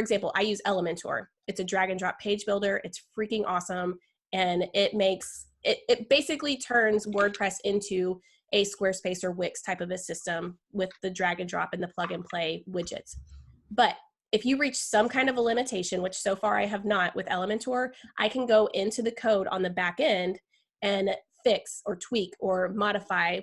example, I use Elementor. It's a drag and drop page builder. It's freaking awesome. And it makes, it basically turns WordPress into a Squarespace or Wix type of a system with the drag and drop and the plug and play widgets. But if you reach some kind of a limitation, which so far I have not with Elementor, I can go into the code on the back end and fix or tweak or modify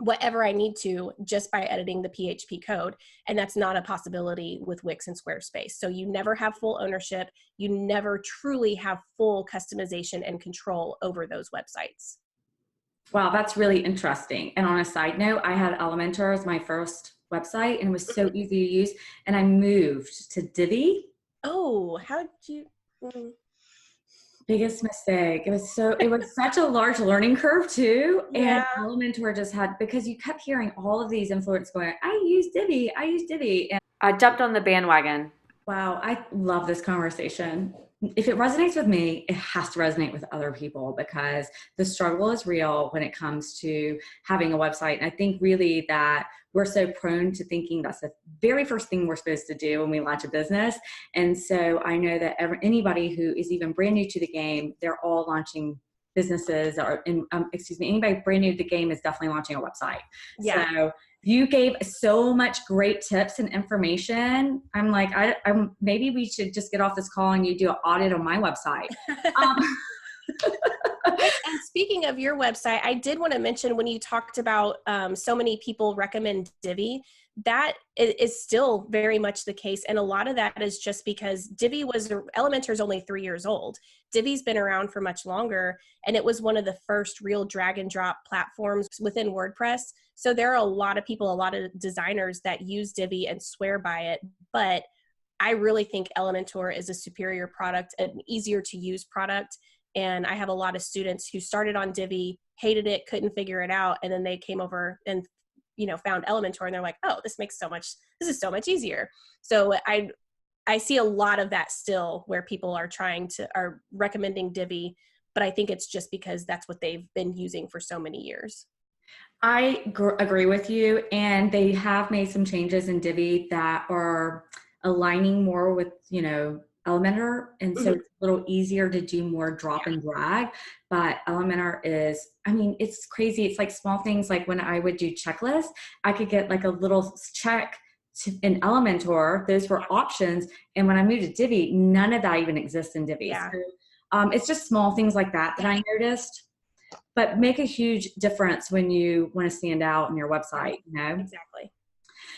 whatever I need to just by editing the PHP code. And that's not a possibility with Wix and Squarespace. So you never have full ownership. You never truly have full customization and control over those websites. Wow, that's really interesting. And on a side note, I had Elementor as my first website and it was so easy to use. And I moved to Divi. Oh, how did you? Biggest mistake. It was such a large learning curve too. Yeah. And Elementor just had, because you kept hearing all of these influencers going, I use Divi. And I jumped on the bandwagon. Wow, I love this conversation. If it resonates with me, it has to resonate with other people because the struggle is real when it comes to having a website. And I think really that we're so prone to thinking that's the very first thing we're supposed to do when we launch a business. And so I know that anybody who is even brand new to the game, they're all launching businesses or anybody brand new to the game is definitely launching a website. Yeah. So you gave so much great tips and information. I'm like, maybe we should just get off this call and you do an audit on my website. And speaking of your website, I did want to mention when you talked about so many people recommend Divi, that is still very much the case. And a lot of that is just because Elementor is only 3 years old. Divi's been around for much longer, and it was one of the first real drag and drop platforms within WordPress. So there are a lot of people, a lot of designers that use Divi and swear by it. But I really think Elementor is a superior product, an easier to use product. And I have a lot of students who started on Divi, hated it, couldn't figure it out. And then they came over and, found Elementor and they're like, oh, this is so much easier. So I see a lot of that still where people are recommending Divi, but I think it's just because that's what they've been using for so many years. I agree with you. And they have made some changes in Divi that are aligning more with, Elementor. And so it's a little easier to do more drop and drag, but Elementor it's crazy. It's like small things. Like when I would do checklists, I could get like a little check in Elementor. Those were options. And when I moved to Divi, none of that even exists in Divi. Yeah. So, it's just small things like that I noticed, but make a huge difference when you want to stand out on your website, Exactly.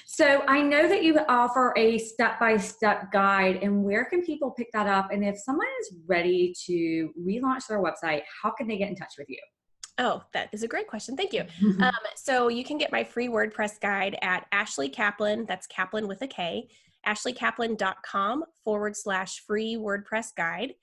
So I know that you offer a step-by-step guide, and where can people pick that up? And if someone is ready to relaunch their website, how can they get in touch with you? Oh, that is a great question. Thank you. So you can get my free WordPress guide at Ashley Kaplan, that's Kaplan with a K, ashleykaplan.com/free WordPress guide.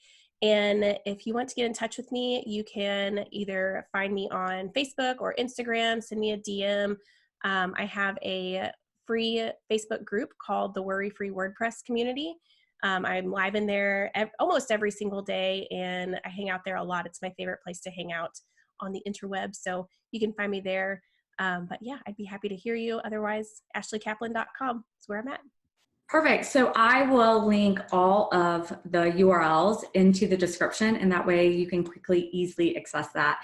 And if you want to get in touch with me, you can either find me on Facebook or Instagram, send me a DM. I have a free Facebook group called the Worry Free WordPress Community. I'm live in there almost every single day, and I hang out there a lot. It's my favorite place to hang out on the interweb, so you can find me there. But yeah, I'd be happy to hear you. Otherwise, ashleykaplan.com is where I'm at. Perfect. So I will link all of the URLs into the description, and that way you can quickly, easily access that.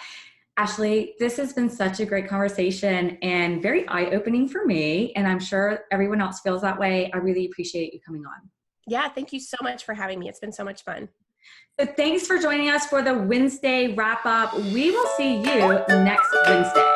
Ashley, this has been such a great conversation and very eye-opening for me, and I'm sure everyone else feels that way. I really appreciate you coming on. Yeah, thank you so much for having me. It's been so much fun. So thanks for joining us for the Wednesday wrap-up. We will see you next Wednesday.